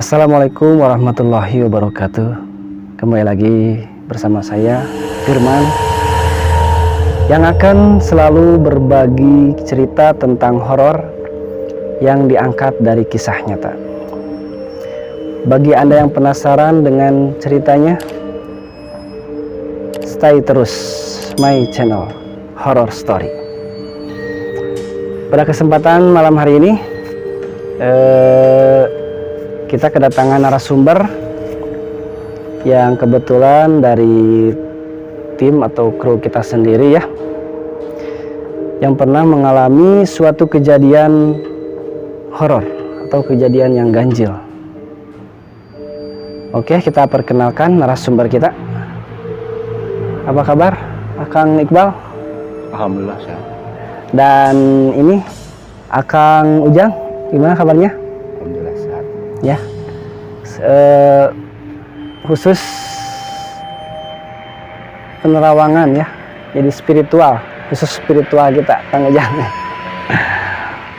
Assalamualaikum warahmatullahi wabarakatuh. Kembali lagi bersama saya Firman yang akan selalu berbagi cerita tentang horor yang diangkat dari kisah nyata. Bagi Anda yang penasaran dengan ceritanya, stay terus my channel Horror Story. Pada kesempatan malam hari ini kita kedatangan narasumber yang kebetulan dari tim atau kru kita sendiri ya, yang pernah mengalami suatu kejadian horor atau kejadian yang ganjil. Oke, kita perkenalkan narasumber kita. Apa kabar, Akang Iqbal? Alhamdulillah sehat. Dan ini Akang Ujang, gimana kabarnya? Alhamdulillah sehat. Ya, khusus penerawangan ya, jadi spiritual, khusus spiritual kita, Kang Ujang.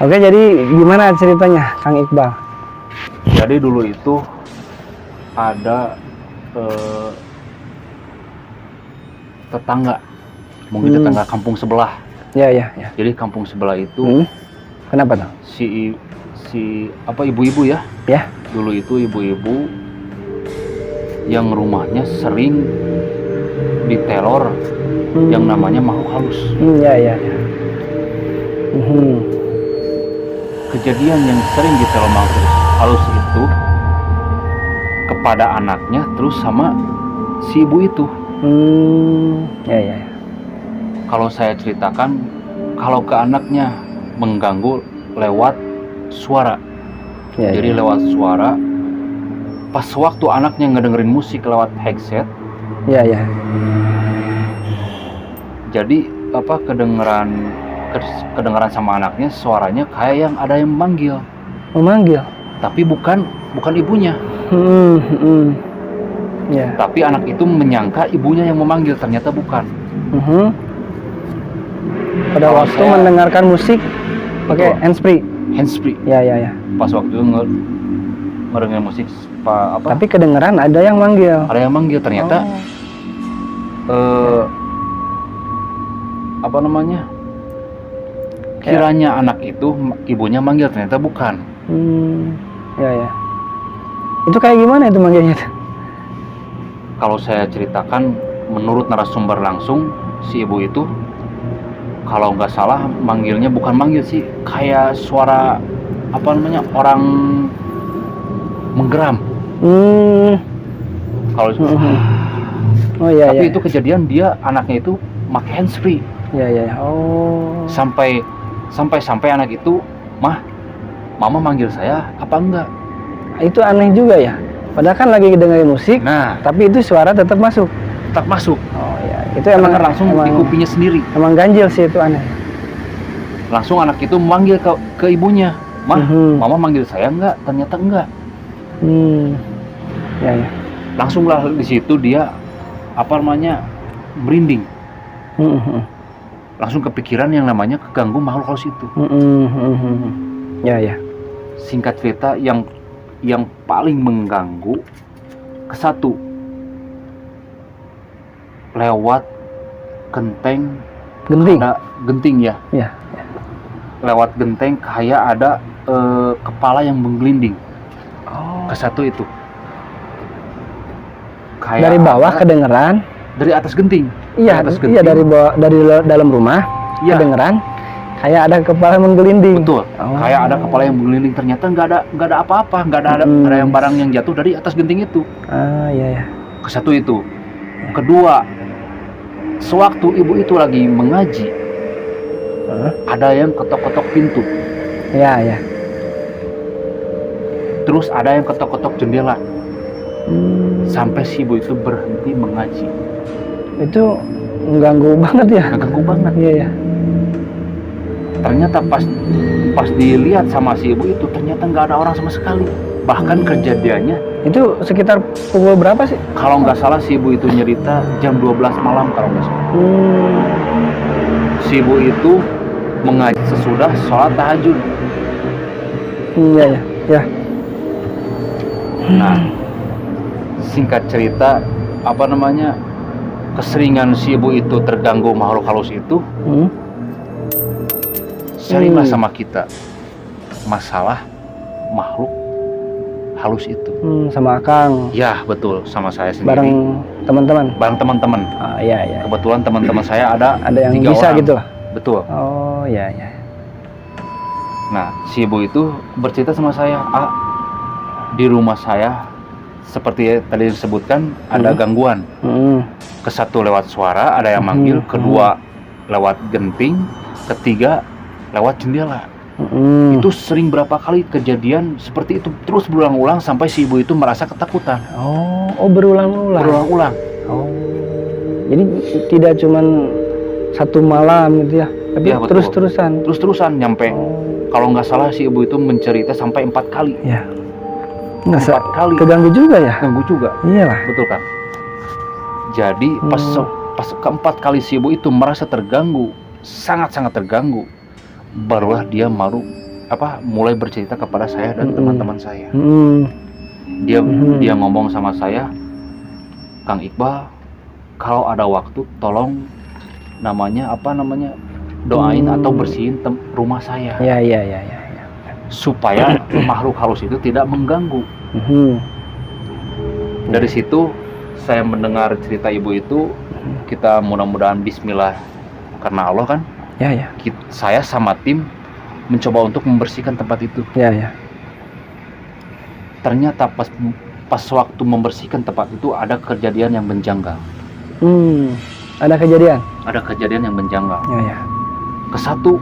Oke, jadi gimana ceritanya, Kang Iqbal? Jadi dulu itu ada tetangga, mungkin tetangga kampung sebelah. Ya. Jadi kampung sebelah itu, Kenapa tuh? si ibu-ibu ya? Ya. Dulu itu ibu-ibu yang rumahnya sering diteror yang namanya makhluk halus. Ya. Kejadian yang sering diteror makhluk halus itu kepada anaknya terus sama si ibu itu. Ya. Kalau saya ceritakan, kalau ke anaknya mengganggu lewat suara. Ya, Jadi lewat suara, pas waktu anaknya ngedengerin musik lewat headset, ya. jadi kedengeran sama anaknya, suaranya kayak yang ada yang memanggil, tapi bukan ibunya. Ya. Tapi anak itu menyangka ibunya yang memanggil, ternyata bukan. Pada Kalau waktu saya- mendengarkan musik pakai handsfree. Ya. Pas waktu itu ngedengerin musik, Tapi kedengeran ada yang manggil. ada yang manggil, ternyata kiranya anak itu ibunya manggil, ternyata bukan. Ya. Itu kayak gimana itu manggilnya? Kalau saya ceritakan menurut narasumber langsung, si ibu itu kalau nggak salah manggilnya bukan manggil sih, kayak suara orang menggeram. Kalau tapi itu kejadian dia anaknya itu pakai handsfree. Ya. Oh. Sampai anak itu, mama manggil saya apa enggak? Itu aneh juga ya. Padahal kan lagi dengerin musik, Nah, tapi itu suara tetap masuk. Oh Ya, itu emang langsung di kupingnya sendiri. Emang ganjil sih itu aneh. Langsung anak itu manggil ke ibunya, mama manggil saya enggak? Ternyata enggak. Ya. Langsunglah di situ dia merinding. Langsung kepikiran yang namanya keganggu makhluk halus itu. Ya. Singkat cerita, yang paling mengganggu kesatu lewat genting ya. Lewat genteng kayak ada kepala yang menggelinding. Kesatu itu kayak Dari bawah kedengeran. Dari atas genting. Iya, dari bawah, dari dalam rumah kedengeran kayak ada kepala menggelinding. Betul. Kayak ada kepala yang menggelinding, ternyata nggak ada apa-apa, nggak ada yang barang yang jatuh dari atas genting itu. Ya. Kesatu itu. Kedua, sewaktu ibu itu lagi mengaji, ada yang ketok-ketok pintu, Ya, ya. terus ada yang ketok-ketok jendela, sampai si ibu itu berhenti mengaji. Itu mengganggu banget ya. Ngeganggu banget. Iya, ya. Ternyata pas dilihat sama si ibu itu, ternyata nggak ada orang sama sekali. Bahkan kejadiannya, Itu sekitar pukul berapa sih? kalau nggak salah si ibu itu nyerita jam 12 malam kalau nggak salah. Si ibu itu mengaji sesudah sholat tahajud. Iya, ya. Ya. Nah, singkat cerita, apa namanya, keseringan si ibu itu terganggu makhluk halus itu, sharinglah sama kita masalah makhluk halus itu. Sama Akang. Ya betul, sama saya sendiri. Bareng teman-teman. Bareng teman-teman. Iya, ya. Kebetulan teman-teman saya ada Yang 3 bisa orang. gitu lah. Betul. Oh, ya, ya. Nah, si ibu itu bercerita sama saya, di rumah saya seperti tadi disebutkan ada gangguan. Kesatu lewat suara, ada yang manggil, kedua lewat genting, ketiga lewat jendela. Itu sering berapa kali kejadian seperti itu, terus berulang-ulang sampai si ibu itu merasa ketakutan. Oh, berulang-ulang. Berulang-ulang. Oh. Jadi tidak cuman satu malam gitu ya, tapi Ya, betul. terus-terusan. Terus-terusan nyampe, kalau nggak salah si ibu itu mencerita sampai 4 kali. Ya. 4 kali. Keganggu juga ya? Ganggu juga. Iyalah. Betul kan? Jadi pas keempat kali si ibu itu merasa terganggu, sangat-sangat terganggu, barulah dia mulai bercerita kepada saya dan teman-teman saya. Dia ngomong sama saya, Kang Iqbal, kalau ada waktu tolong doain atau bersihin rumah saya. Ya. Supaya makhluk halus itu tidak mengganggu. Dari situ saya mendengar cerita ibu itu, kita mudah-mudahan bismillah karena Allah kan. Ya. Saya sama tim mencoba untuk membersihkan tempat itu. Ya. Ternyata pas waktu membersihkan tempat itu ada kejadian yang menjanggal. Ada kejadian? Ada kejadian yang menjanggal. Ya. Ke satu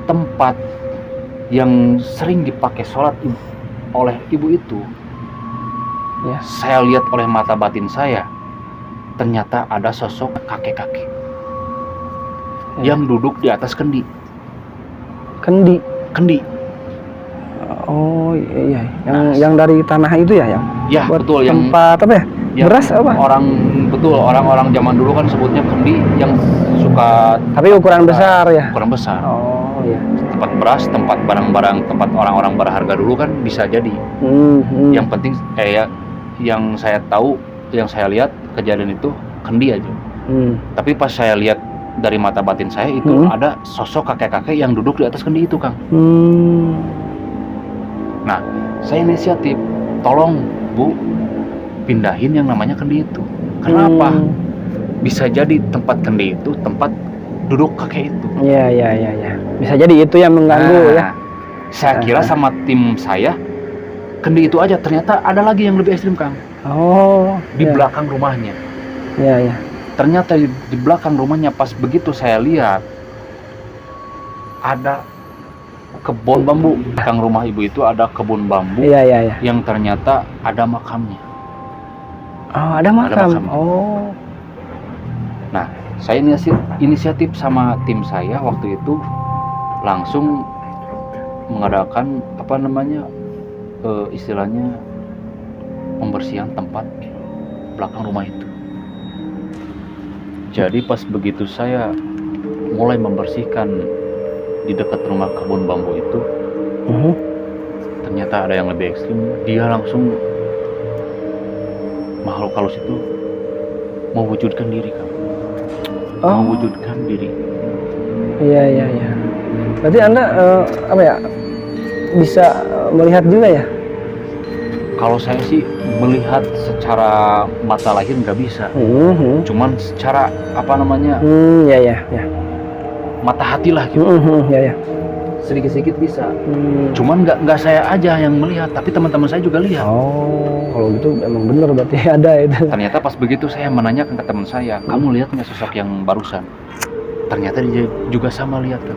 tempat yang sering dipakai sholat oleh ibu itu, Ya. saya lihat oleh mata batin saya, ternyata ada sosok kakek-kakek yang duduk di atas kendi. Kendi. Oh iya. Yang dari tanah itu ya, yang Ya buat betul, yang tempat apa ya? Beras apa? Orang-orang zaman dulu kan sebutnya kendi, yang suka Tapi ukuran besar ya. ukuran besar. Oh iya. Tempat beras, tempat barang-barang, tempat orang-orang berharga dulu kan bisa jadi. Yang penting yang saya tahu, yang saya lihat kejadian itu kendi aja. Tapi pas saya lihat dari mata batin saya itu ada sosok kakek-kakek yang duduk di atas kendi itu, Kang. Nah, saya inisiatif, tolong Bu, pindahin yang namanya kendi itu. Kenapa? Bisa jadi tempat kendi itu tempat duduk kakek itu. Iya. Bisa jadi itu yang mengganggu ya. Saya kira sama tim saya, kendi itu aja, ternyata ada lagi yang lebih ekstrim, Kang. Oh. Di belakang rumahnya. Iya. Ternyata di belakang rumahnya pas begitu saya lihat ada kebun bambu. Belakang rumah ibu itu ada kebun bambu. Iya. Yang ternyata ada makamnya. Oh, ada makam. Oh. Nah, saya inisiatif sama tim saya waktu itu langsung mengadakan istilahnya pembersihan tempat belakang rumah itu. Jadi pas begitu saya mulai membersihkan di dekat rumah kebun bambu itu, ternyata ada yang lebih ekstrim. Dia langsung, makhluk halus itu mewujudkan diri, Kang. Mewujudkan diri. Iya. Berarti Anda bisa melihat juga ya? Kalau saya sih melihat secara mata lahir nggak bisa, cuman secara Iya. mata hati lah gitu. Iya. sedikit-sedikit bisa. Cuman nggak saya aja yang melihat, tapi teman-teman saya juga lihat. Oh, kalau gitu emang bener berarti ada itu. Ternyata pas begitu saya menanyakan ke teman saya, kamu lihat nggak sosok yang barusan? Ternyata dia juga sama lihat kan.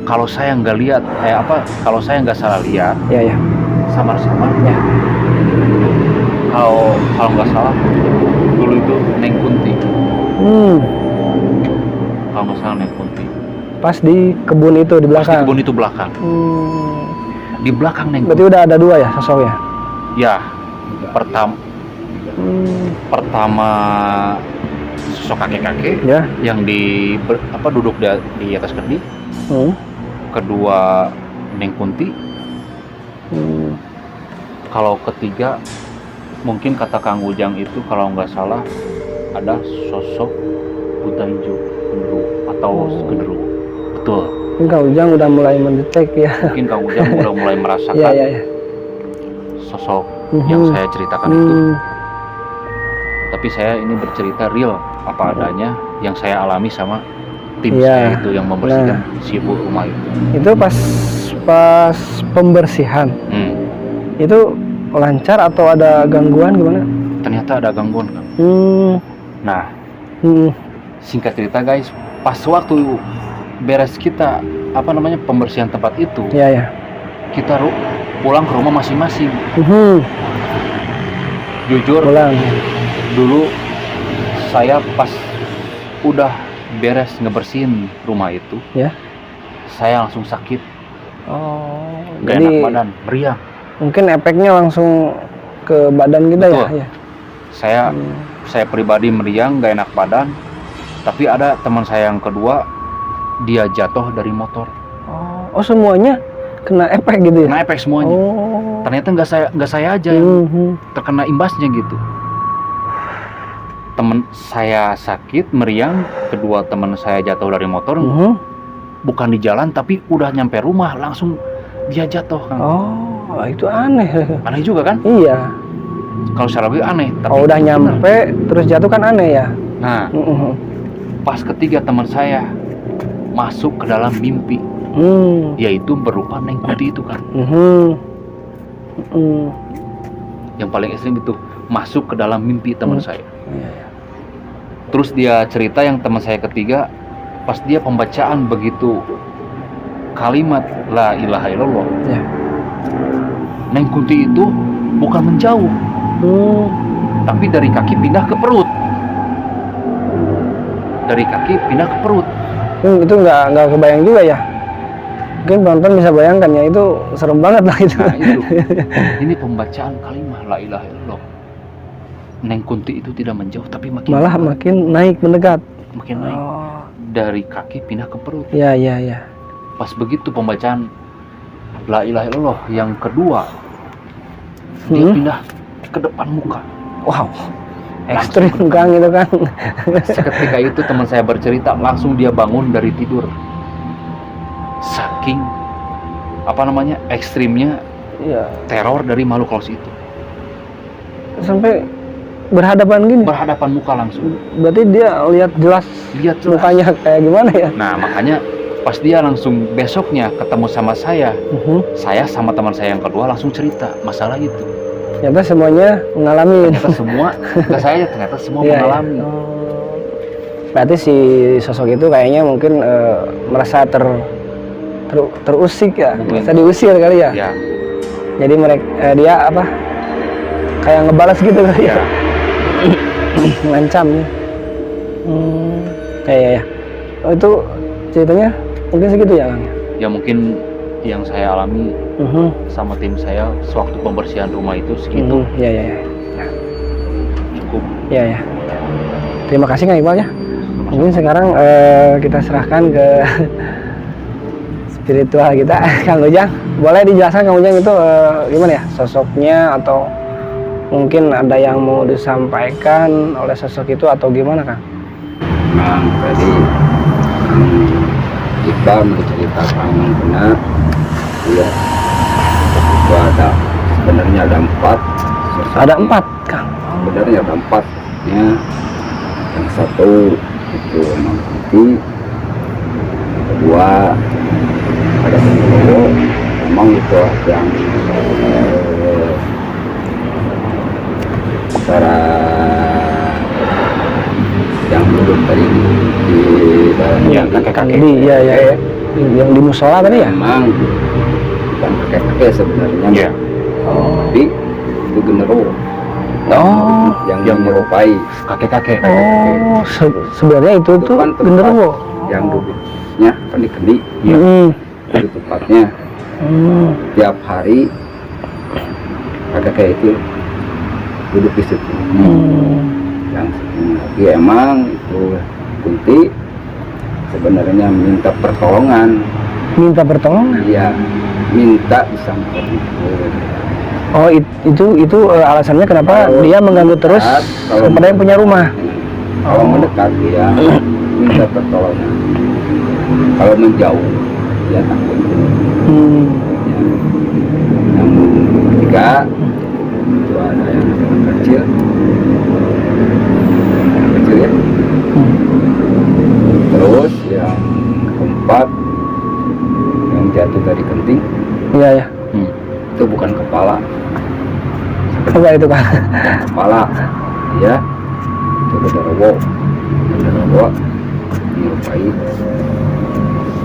Kalau saya nggak lihat, kalau saya nggak salah lihat, Ya, ya. samar-samar. Ya. Kalau nggak salah, dulu itu Neng Kunti. Kalau nggak salah Neng Kunti. Pas di kebun itu di Pas di belakang. kebun itu belakang. Di belakang Neng Berarti Kunti. udah ada dua ya sosoknya? Ya, pertama sosok kakek-kakek Ya. yang duduk di atas kendi. Kedua Neng Kunti. Kalau ketiga mungkin kata Kang Ujang itu kalau nggak salah ada sosok buta hijau atau genderuwo. Betul. Mungkin Kang Ujang udah mulai mendetek ya. Mungkin Kang Ujang udah mulai merasakan Ya. sosok yang saya ceritakan itu. Tapi saya ini bercerita real apa adanya yang saya alami sama tim saya itu yang membersihkan si ibu rumah itu. Itu pas pembersihan. Itu lancar atau ada gangguan gimana? Ternyata ada gangguan kan. Nah, singkat cerita guys, pas waktu beres kita pembersihan tempat itu, kita pulang ke rumah masing-masing. Jujur, dulu saya pas udah beres ngebersihin rumah itu, saya langsung sakit. Gak enak badan, meriang. Mungkin efeknya langsung ke badan kita. Betul. Ya. Saya pribadi meriang, gak enak badan. Tapi ada teman saya yang kedua, dia jatuh dari motor. Oh, semuanya kena efek gitu ya? Kena efek semuanya. Ternyata nggak saya aja yang terkena imbasnya gitu. Teman saya sakit, meriang, kedua teman saya jatuh dari motor. Bukan di jalan, tapi udah nyampe rumah langsung dia jatuh kan. Oh, itu aneh. Aneh juga kan? Iya. Kalau secara logika aneh. Tapi udah nyampe terus jatuh kan aneh ya. Nah, pas ketiga teman saya masuk ke dalam mimpi, yaitu berupa Neng Kunti itu kan. Yang paling ekstrim itu masuk ke dalam mimpi teman saya. Terus dia cerita yang teman saya ketiga, pas dia pembacaan begitu kalimat la ilaha illallah, Neng Kunti itu bukan menjauh, tapi dari kaki pindah ke perut. Dari kaki pindah ke perut. Itu nggak kebayang juga ya. Mungkin penonton bisa bayangkan ya, itu serem banget lah itu. Nah itu, ini pembacaan kalimat la ilaha illallah. Neng Kunti itu tidak menjauh tapi makin naik mendekat. Makin naik. Dari kaki pindah ke perut. Ya. Pas begitu pembacaan la ilaha illallah yang kedua, dia pindah ke depan muka. Wow. Ekstrim Kang itu kan. Seketika itu teman saya bercerita langsung dia bangun dari tidur. Saking ekstrimnya teror dari makhluk halus itu. Sampai berhadapan gini. Berhadapan muka langsung. Berarti dia lihat jelas. Mukanya kayak gimana ya? Nah makanya pas dia langsung besoknya ketemu sama saya, saya sama teman saya yang kedua langsung cerita masalah itu. Ternyata semuanya mengalami. Ternyata semua mengalami. Berarti si sosok itu kayaknya mungkin merasa terusik ya, merasa diusir kali ya. Jadi dia kayak ngebalas gitu kali ya. Mengancam ya. Ya. Oh, itu ceritanya mungkin segitu ya Kang? Ya mungkin yang saya alami sama tim saya sewaktu pembersihan rumah itu segitu. Ya. Cukup. Ya. Terima kasih Kang Iqbal ya. Mungkin sekarang kita serahkan ke spiritual kita, Kang Ujang. Boleh dijelaskan Kang Ujang itu gimana ya sosoknya, atau mungkin ada yang mau disampaikan oleh sosok itu atau gimana Kang? Nah, tadi Iqbal menceritakan benar, ya, itu sebenarnya ada 4. Ada 4 Kang? Sebenarnya ada 4. Yang satu itu Neng Kunti, kedua ada genderuwo memang itu yang secara yang duduk tadi di dalam Iya, kakek-kakek. Iya ya, yang di musola tadi ya. memang bukan kakek-kakek sebenarnya, Iya. tapi itu genderuwo Oh, yang menyerupai Kakek-kakek. oh, sebenarnya itu tuh kan tempat genderuwo. yang duduknya kendi-kendi Iya. itu tempatnya. Tiap hari kakek itu duduk di situ. Yang lagi emang itu Kunti sebenarnya minta pertolongan. Minta pertolongan. Iya, minta disamperin itu. Oh, itu alasannya kenapa Kalau dia mengganggu terus kalau kepada yang punya rumah. Kalau mendekat dia minta pertolongan. Kalau menjauh dia takut. Yang ketiga itu ada yang kecil ya. Terus yang keempat yang jatuh dari genting Iya ya. itu bukan kepala, Apa itu kan? kepala dia itu genderuwo menyerupai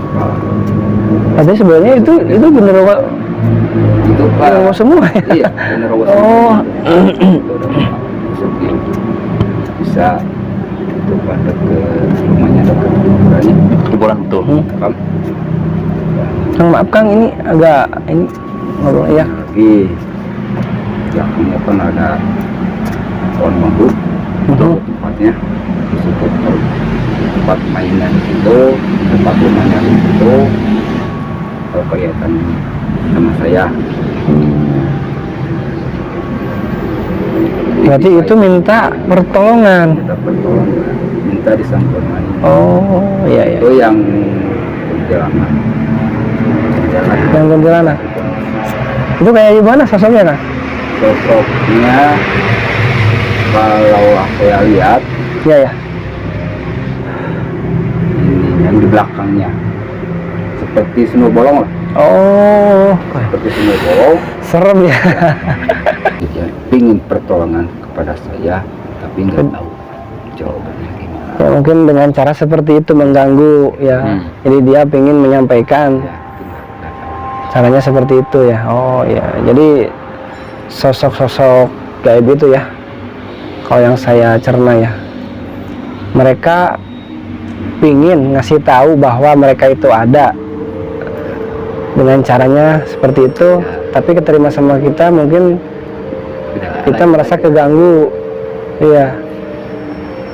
kepala. Tapi sebenarnya itu genderuwo Itu genderuwo semua ya. iya genderuwo Oh. itu udah masukin bisa itu pada ke rumahnya dekat kuburannya Kuburan betul. paham? Kang, maaf Kang, ini agak ini ngobrol ya. Lagi belakangnya kan ada pohon bambu itu tempatnya di situ tempat mainan di situ, tempat rumahnya di situ. Kalau kelihatan sama saya Berarti itu minta pertolongan. minta pertolongan, minta disamperin. Oh, iya ya. Itu yang perjalanan Yang kuntilanak. Itu kayak gimana sosoknya Kang? sosoknya kalau aku lihat Iya ya. ini yang di belakangnya seperti sunu bolong lah, Oh, seperti sunu bolong. serem ya. Dia pingin pertolongan kepada saya tapi nggak tahu jawabannya gimana. Ya mungkin dengan cara seperti itu mengganggu ya. Jadi dia ingin menyampaikan Ya, itu nggak tahu. caranya seperti itu ya. Oh ya. Jadi sosok-sosok gaib itu ya. Kalau yang saya cerna ya. Mereka pingin ngasih tahu bahwa mereka itu ada dengan caranya seperti itu, tapi keterima sama kita mungkin Tidak kita ada. merasa keganggu. Iya,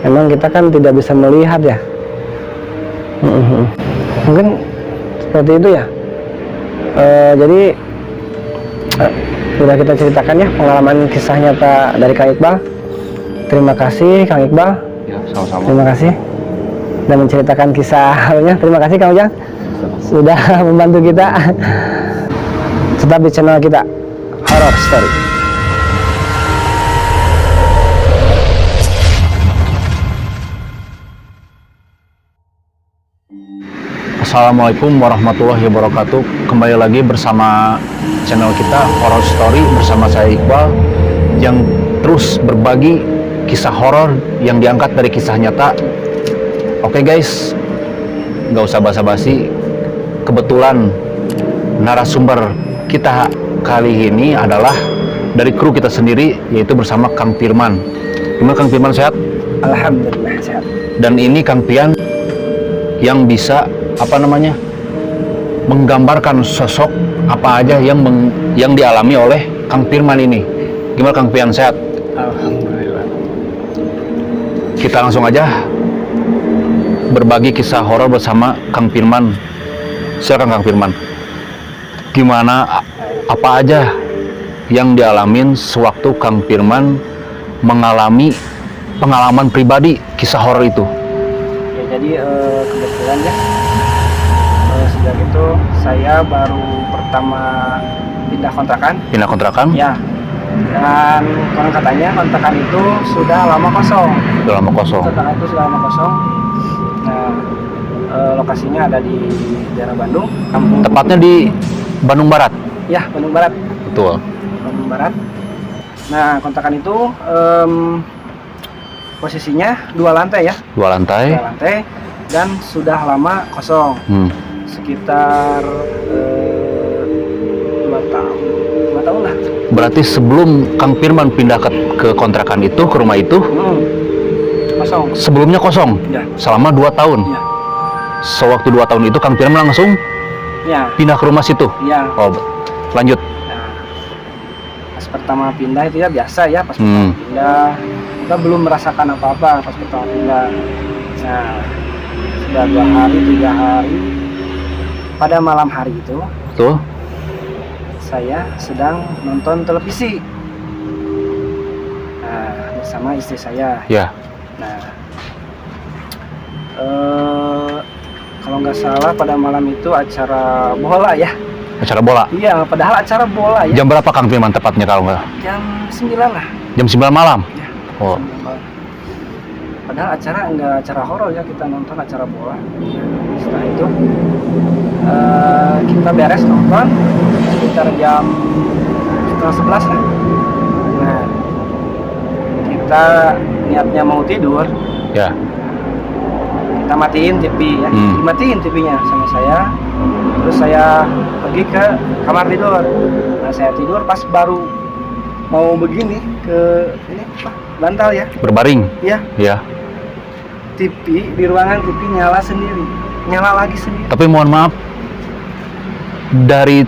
memang kita kan tidak bisa melihat ya. Mungkin seperti itu ya. Jadi sudah kita ceritakan ya pengalaman kisah nyata dari Kang Iqbal. Terima kasih Kang Iqbal. Ya, sama-sama. Terima kasih sudah menceritakan kisahnya. Terima kasih Kang Ujang sudah membantu kita. Tetap di channel kita Horror Story. Assalamualaikum warahmatullahi wabarakatuh. Kembali lagi bersama channel kita Horror Story bersama saya Iqbal yang terus berbagi kisah horor yang diangkat dari kisah nyata. Oke guys, nggak usah basa-basi. Kebetulan narasumber kita kali ini adalah dari kru kita sendiri, yaitu bersama Kang Firman. Gimana Kang Firman, sehat? Alhamdulillah sehat. Dan ini Kang Pian yang bisa menggambarkan sosok apa aja yang dialami oleh Kang Firman ini. Gimana Kang Pian, sehat? Alhamdulillah. Kita langsung aja berbagi kisah horor bersama Kang Firman. Silakan Kang Firman. Gimana, apa aja yang dialamin sewaktu Kang Firman mengalami pengalaman pribadi kisah horor itu? Ya, jadi kebetulan ya sejak itu saya baru pertama pindah kontrakan. Pindah kontrakan? Ya, dan konon katanya kontrakan itu sudah lama kosong. Sudah lama kosong. Kontrakan itu sudah lama kosong. Nah, lokasinya ada di daerah Bandung, kampung. Tepatnya di Bandung Barat. Ya, Bandung Barat. Betul. Bandung Barat. Nah, kontrakan itu posisinya 2 lantai ya. 2 lantai. 2 lantai dan sudah lama kosong. Sekitar 2 tahun. 2 tahun lah. Berarti sebelum Kang Firman pindah ke kontrakan itu, ke rumah itu, kosong. sebelumnya kosong. Ya. Selama 2 tahun. Ya. Sewaktu 2 tahun itu Kang Firman langsung Ya. pindah ke rumah situ. Ya. Oh, lanjut. Nah, pas pertama pindah itu ya biasa ya, pas pertama pindah kita belum merasakan apa-apa pas pertama pindah. Nah, sudah 2 hari, 3 hari, pada malam hari itu Tuh. saya sedang nonton televisi bersama istri saya. Ya. Nah, kalau nggak salah pada malam itu acara bola ya. Acara bola. Iya, padahal acara bola ya. Jam berapa Kang Firman tepatnya kalau nggak? Jam 9 lah. Jam 9 malam. Ya. Oh. Padahal acara nggak acara horor ya, kita nonton acara bola. Setelah itu kita beres nonton sekitar jam setengah 11 lah. Nah, kita niatnya mau tidur. Ya. Kita matiin TV ya, dimatiin TV-nya sama saya. Terus saya pergi ke kamar tidur. Nah, saya tidur pas baru mau begini ke ini apa? Bantal ya. Berbaring. Ya. Ya. TV di ruangan TV nyala sendiri, nyala lagi sendiri. Tapi mohon maaf, dari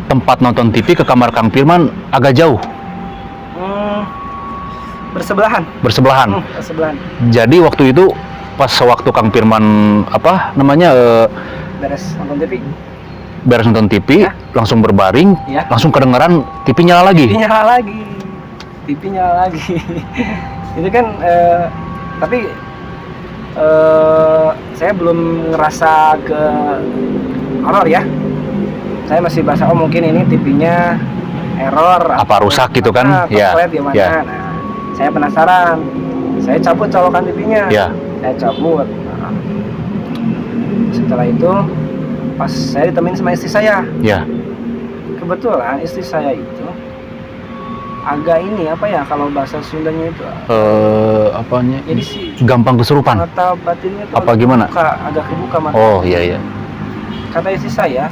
tempat nonton TV ke kamar Kang Firman agak jauh. Bersebelahan. Bersebelahan. Bersebelahan. Jadi waktu itu pas waktu Kang Firman Beres nonton TV. beres nonton TV, Ya. langsung berbaring, Ya. langsung kedengeran TV nyala lagi. TV nyala lagi. TV nyala lagi. Itu kan tapi saya belum ngerasa ke horor ya. Saya masih berasa mungkin ini TV-nya error Apa rusak gitu kan? Ya. Gimana. Ya. Nah, saya penasaran. Saya cabut colokan TV-nya. Ya. Saya cabut. Nah, setelah itu pas saya ditemenin sama istri saya. Ya. Kebetulan istri saya itu agak ini apa ya, kalau bahasa Sundanya itu Apanya? jadi sih Gampang kesurupan. mata batinnya tuh Apa gimana? agak kebuka mata. Oh iya iya. Kata istri saya,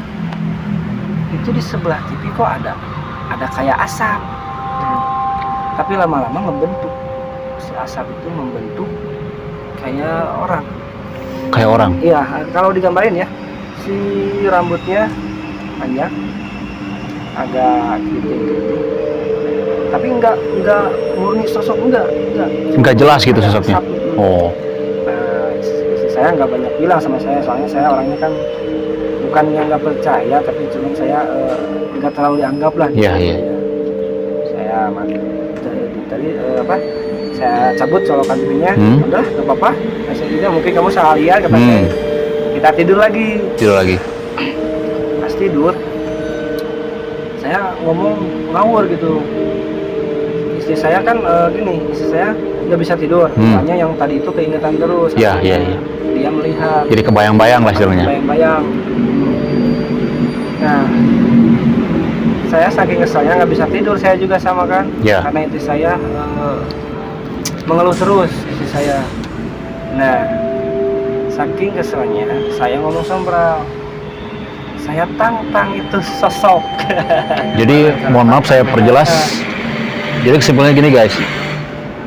itu di sebelah TV kok ada kayak asap. Tapi lama-lama membentuk. Si asap itu membentuk kayak orang. Kayak orang. Iya, kalau digambarin ya, si rambutnya panjang, agak keriting-keriting. Tapi enggak murni sosok, enggak jelas gitu Ada sosoknya. asap. Oh. Nah, istri saya nggak banyak bilang sama saya, soalnya saya orangnya kan bukan yang nggak percaya, tapi cuma saya nggak terlalu dianggap lah. Iya, iya. Saya tadi saya cabut colokan TV-nya. Udah, nggak apa-apa. Saya juga mungkin kamu salah lihat, kata saya. Kita tidur lagi. Tidur lagi. Pas tidur, saya ngomong ngawur gitu. Istri saya kan istri saya nggak bisa tidur. Soalnya yang tadi itu keingetan terus. Iya, iya, iya. Dia melihat. Jadi kebayang-bayang lah istilahnya. Bayang-bayang. Nah, saya saking keselnya nggak bisa tidur, saya juga sama kan. Ya. Karena istri saya mengeluh terus istri saya. Nah, saking keselnya saya ngomong sombral. Saya tantang itu sosok. Jadi mohon maaf saya perjelas. Jadi kesimpulannya gini guys.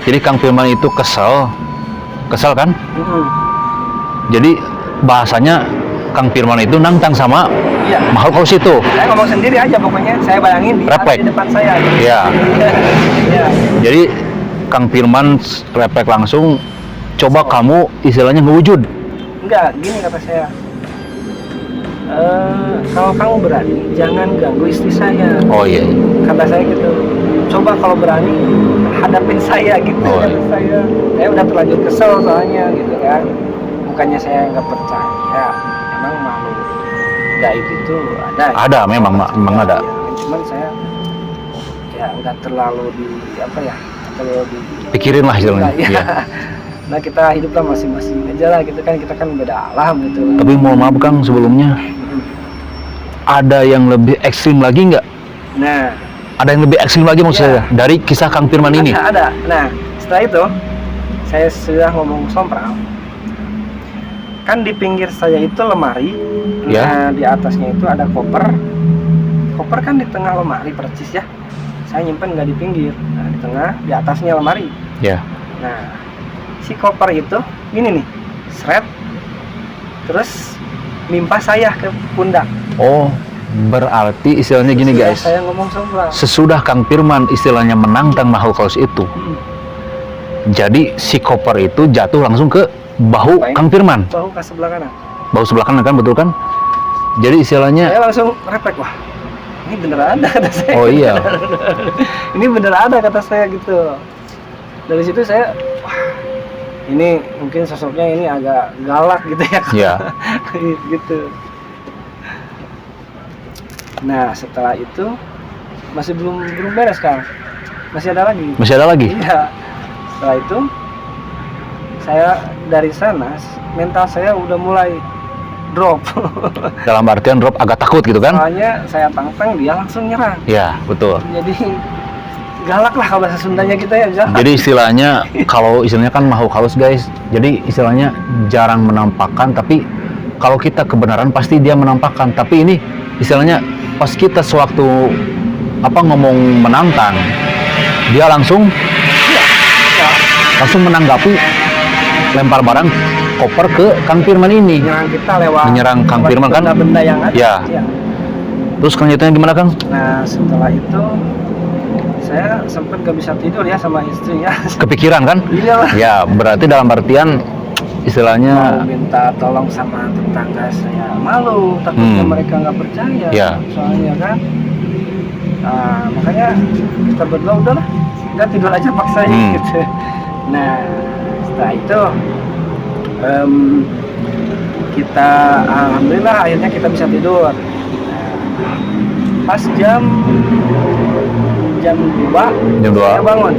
Jadi Kang Firman itu kesel kan? Jadi bahasanya Kang Firman itu nantang sama Iya. makhluk halus itu. Saya ngomong sendiri aja pokoknya. Saya bayangin dia ada Refleks. di depan saya. Iya. Iya. Jadi Kang Firman refleks langsung. Coba kamu istilahnya ngewujud. Enggak, gini kata saya. Kalau kamu berani, jangan ganggu istri saya. Oh iya. Kata saya gitu. Coba kalau berani, hadapin saya gitu. Oh, Kata saya. Saya udah terlanjur kesel soalnya gitu kan. Bukannya saya nggak percaya, emang makhluk gaib itu ada. Ada, memang ada. Ya, cuman saya ya nggak terlalu terlalu Pikirin lah istilahnya. ya. Iya. Nah kita hiduplah masing-masing aja lah gitu kan, kita kan beda alam gitu. Tapi mohon maaf Kang, sebelumnya ada yang lebih ekstrim lagi nggak? Nah, Ada yang lebih ekstrim lagi maksud saya dari kisah Kang Firman ini? ada. Nah, setelah itu saya sudah ngomong sompral. Kan di pinggir saya itu lemari, Ya. nah di atasnya itu ada koper. Koper kan di tengah lemari persis ya. Saya nyimpen nggak di pinggir, nah di tengah, di atasnya lemari. Ya. Nah, si koper itu gini nih, seret, terus mimpa saya ke pundak. Oh, berarti istilahnya gini Sesudah guys. Saya ngomong sompral. Sesudah Kang Firman istilahnya menantang makhluk halus itu, jadi si koper itu jatuh langsung ke bahu Baik. Kang Firman, Bahu ke sebelah kanan. bahu sebelah kanan kan, betul kan? Jadi istilahnya, Saya langsung refleks, wah ini bener ada kata saya. oh iya, Ini bener ada kata saya gitu. Dari situ saya, wah ini mungkin sosoknya ini agak galak gitu ya. ya, Gitu. Nah setelah itu masih belum beres kan, masih ada lagi. masih ada lagi. Iya. Setelah itu saya dari sana mental saya udah mulai drop. Dalam artian drop agak takut gitu kan? Soalnya saya tantang dia langsung nyerang. Ya, betul. Jadi galak lah kalau bahasa Sundanya kita ya, galak. Jadi istilahnya kalau istilahnya kan makhluk halus guys. Jadi istilahnya jarang menampakkan, tapi kalau kita kebenaran pasti dia menampakkan. Tapi ini istilahnya pas kita sewaktu ngomong menantang, dia langsung menanggapi, lempar barang koper ke Kang Firman ini. Menyerang kita lewat Menyerang Kang Firman kan? benda-benda yang ada. Ya. Iya. Terus kelanjutannya gimana Kang? Nah setelah itu saya sempat gak bisa tidur ya sama istri ya. Kepikiran kan? Iya lah. Ya, berarti dalam artian Mau istilahnya minta tolong sama tetangga saya, malu takutnya mereka nggak percaya. Ya. Soalnya kan. Nah, makanya kita berdua udahlah, nggak tidur aja paksain gitu. Nah setelah itu kita alhamdulillah akhirnya kita bisa tidur. Pas jam 2 Jam 2. saya bangun.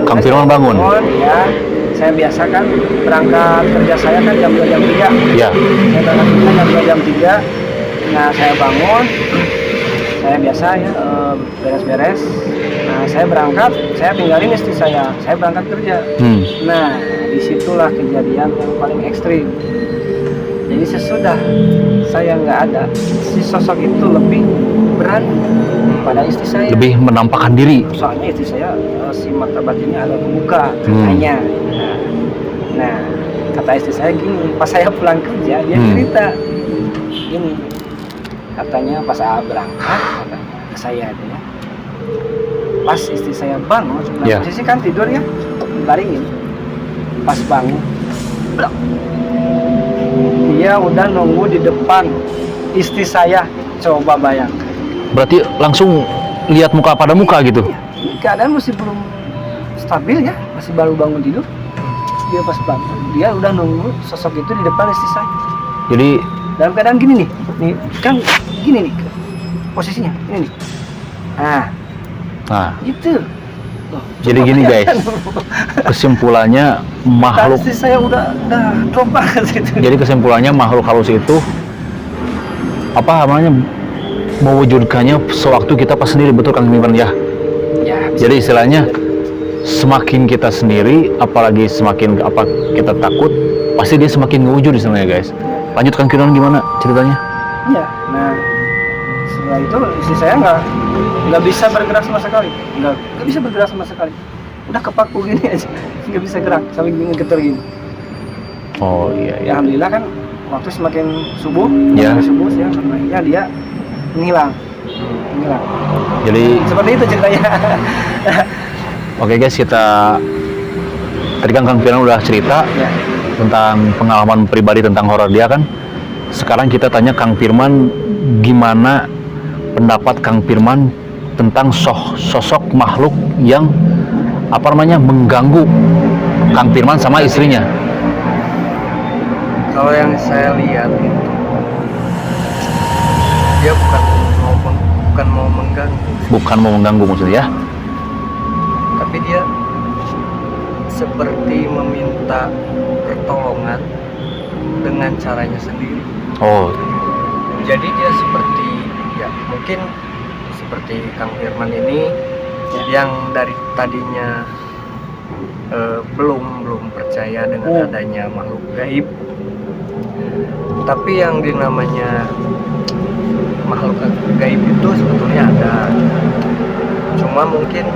Kang Firman bangun? Ya, saya biasa kan berangkat kerja saya kan jam 2 jam 3. ya, Saya berangkat kerja jam 2 jam 3. Nah saya bangun, saya biasa ya beres-beres. Nah saya berangkat, saya tinggalin istri saya berangkat kerja. Nah disitulah kejadian yang paling ekstrim. Jadi sesudah saya nggak ada, si sosok itu lebih berani pada istri saya. lebih menampakkan diri. Soalnya istri saya si mata batinnya agak kebuka katanya. Nah kata istri saya gini, pas saya pulang kerja dia cerita gini, katanya pas berangkat kata ke saya itu ya, pas istri saya bangun, Ya. posisi kan tidur ya, baringin, pas bangun, blak. Dia udah nunggu di depan istri saya, coba bayangkan. Berarti langsung lihat muka pada muka gitu. Iya, ini keadaan masih belum stabil ya, masih baru bangun tidur. Dia pas bangun, dia udah nunggu sosok itu di depan istri saya. Jadi Dalam keadaan gini nih kan gini nih posisinya, ini nih. nah, Gitu. jadi gini guys, kesimpulannya makhluk. Istri saya udah drop banget itu. Jadi kesimpulannya makhluk halus itu mewujudkannya sewaktu kita pas sendiri, betul Kang Firman ya. Ya, Jadi istilahnya semakin kita sendiri, apalagi semakin kita takut, pasti dia semakin ngewujud istilahnya guys. Lanjut Kang Firman, gimana ceritanya? iya. Nah, setelah itu istri saya nggak bisa bergerak sama sekali, nggak bisa bergerak sama sekali. Udah kepaku gini aja, nggak bisa gerak, sambil getar gini. Oh iya, Ya, alhamdulillah kan waktu semakin subuh, Ya. subuh ya, akhirnya dia menghilang. Jadi Seperti itu ceritanya. oke guys, tadi kan Kang Firman udah cerita Ya. tentang pengalaman pribadi tentang horor dia kan. Sekarang kita tanya Kang Firman, gimana pendapat Kang Firman tentang sosok makhluk yang mengganggu Kang Firman sama istrinya. Kalau yang saya lihat itu dia bukan mau mengganggu, Bukan mau mengganggu maksudnya ya? tapi dia seperti meminta pertolongan dengan caranya sendiri. Oh, Jadi dia seperti, ya mungkin seperti Kang Firman ini yang dari tadinya belum percaya dengan adanya makhluk gaib, tapi yang dinamanya makhluk gaib itu sebetulnya ada, cuma mungkin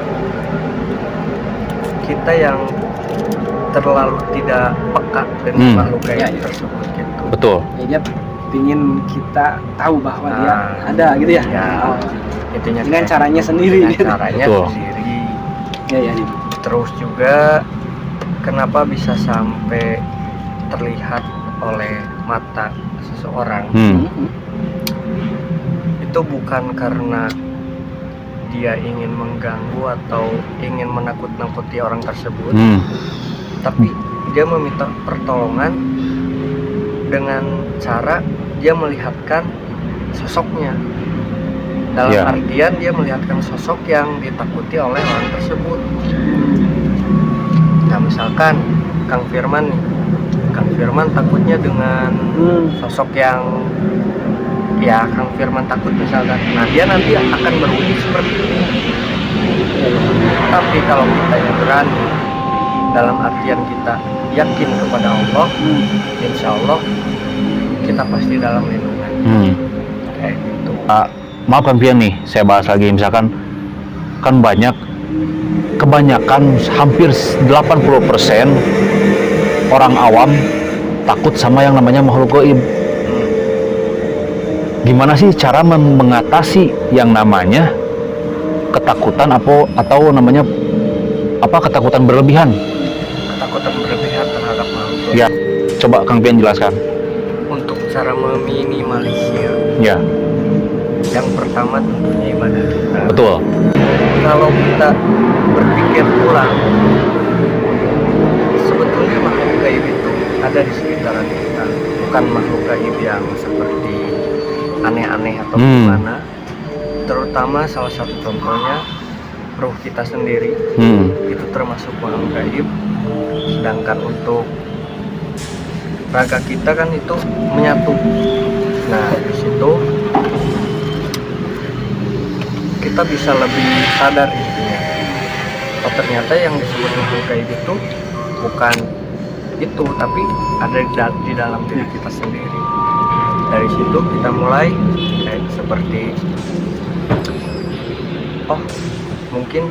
kita yang terlalu tidak peka dengan makhluk gaib tersebut gitu. betul. Ya, dia pingin kita tahu bahwa dia Nah, ada gitu ya. ya, Oh, intinya dengan kayak caranya sendiri dengan gitu. caranya Betul. sendiri. Ya. Terus juga kenapa bisa sampai terlihat oleh mata seseorang, itu bukan karena dia ingin mengganggu atau ingin menakut-nakuti orang tersebut, tapi dia meminta pertolongan dengan cara dia melihatkan sosoknya. Dalam Ya. artian dia melihatkan sosok yang ditakuti oleh orang tersebut. Nah, misalkan Kang Firman nih, Kang Firman takutnya dengan sosok yang ya Kang Firman takut misalkan. Nah, dia nanti akan berwujud seperti ini. Tapi kalau kita yang berani, dalam artian kita yakin kepada Allah, insya Allah kita pasti dalam lindungan. Kayak gitu. Maaf Kang Pian nih, saya bahas lagi. Misalkan kan kebanyakan hampir 80% orang awam takut sama yang namanya makhluk gaib. Gimana sih cara mengatasi yang namanya ketakutan atau namanya ketakutan berlebihan? Ketakutan berlebihan terhadap makhluk gaib. Ya, coba Kang Pian jelaskan. Untuk cara meminimalisir, Ya, yang pertama tentunya ibadah kita. betul. Kalau kita berpikir ulang, sebetulnya makhluk gaib itu ada di sekitaran kita, bukan makhluk gaib yang seperti aneh-aneh atau gimana. Terutama salah satu contohnya ruh kita sendiri, itu termasuk makhluk gaib. Sedangkan untuk raga kita kan itu menyatu. Nah, di situ kita bisa lebih sadar intinya. Oh, ternyata yang disebut makhluk gaib itu bukan itu, tapi ada di dalam diri kita sendiri. Dari situ kita mulai kayak seperti, oh mungkin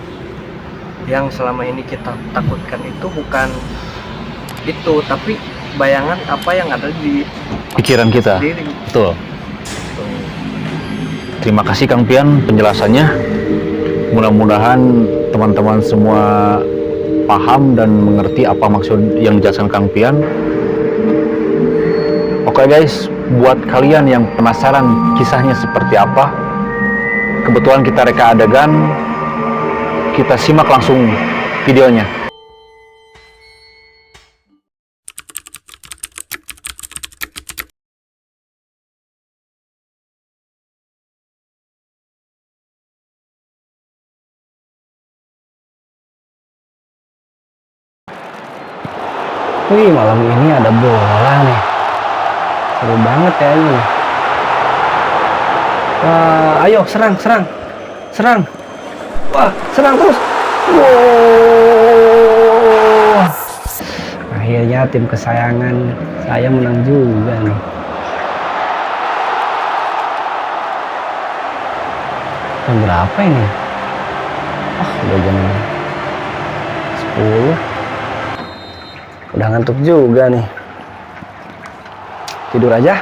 yang selama ini kita takutkan itu bukan itu, tapi bayangan apa yang ada di Pikiran kita. sendiri. Betul. Terima kasih Kang Pian penjelasannya. Mudah-mudahan teman-teman semua paham dan mengerti apa maksud yang dijelaskan Kang Pian. Oke guys, buat kalian yang penasaran kisahnya seperti apa, kebetulan kita reka adegan, kita simak langsung videonya. Wih, malam ini ada bola nih. Seru banget kayaknya nih. Wah, ayo serang. Wah, serang terus. Wow. Akhirnya tim kesayangan saya menang juga nih. Jam berapa ini? Udah jam 10. Udah ngantuk juga nih. Tidur aja.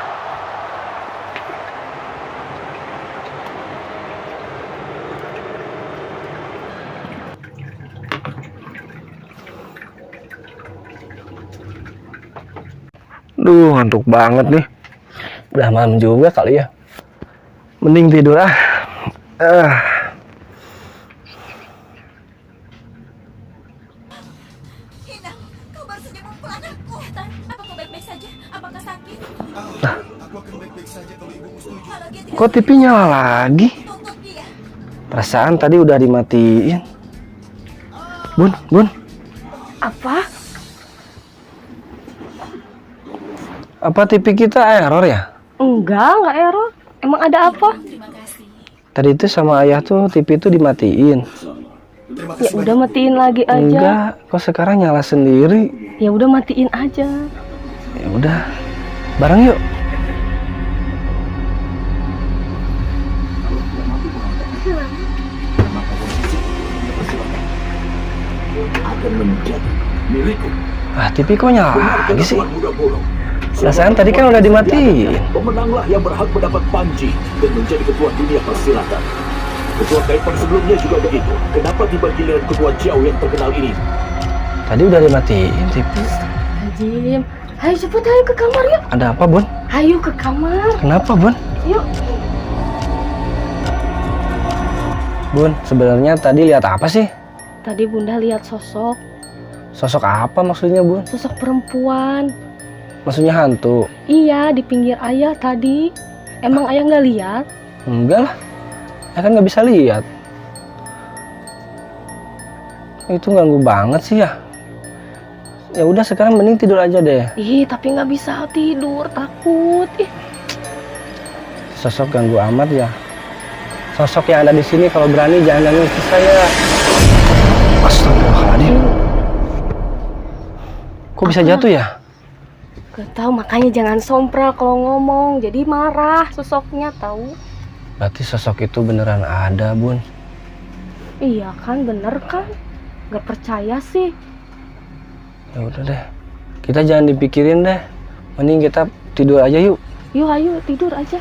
Duh, ngantuk banget nih. Udah malam juga kali ya. Mending tidur ah. Inang, kau baru saja memukul anakku. Apa kau baik-baik saja? Apakah sakit? Kalau dia tidak Kok TV nyala lagi? tuntut dia. Perasaan tadi udah dimatiin. Bun. Apa? Apa TV kita error ya? Enggak error. Emang ada apa? Terima kasih. Tadi itu sama ayah tuh TV itu dimatiin. Ya udah matiin lagi aja. Enggak, kok sekarang nyala sendiri? Ya udah matiin aja. Ya udah, bareng yuk. Ah, TV kok nyala lagi sih? Perasaan tadi kan udah dimatiin. Pemenanglah yang berhak mendapat panji dan menjadi ketua dunia persilatan. Ketua Kaipan sebelumnya juga begitu. Kenapa tiba giliran ketua Jiao yang terkenal ini? Tadi udah dimatiin TV. Jim, ayo cepet ayo ke kamar yuk. Ada apa, Bun? Ayo ke kamar. Kenapa, Bun? Yuk. Bun, sebenarnya tadi lihat apa sih? Tadi Bunda lihat sosok Sosok apa maksudnya, Bun? perempuan. Maksudnya hantu? Iya, di pinggir ayah tadi. Emang ayah nggak lihat? Enggak lah. Ya kan nggak bisa lihat. Itu ganggu banget sih ya. Ya udah sekarang mending tidur aja deh. Ih, tapi nggak bisa tidur, takut. Ih, Sosok ganggu amat ya. Sosok yang ada di sini kalau berani jangan ganggu istri saya. Astagfirullahaladzim. Kok bisa jatuh ya? gak tahu, makanya jangan sompral kalau ngomong. Jadi marah sosoknya tahu. Berarti sosok itu beneran ada, Bun. Iya kan, bener kan? Gak percaya sih. Ya udah deh. Kita jangan dipikirin deh. Mending kita tidur aja yuk. Yuk, ayo tidur aja.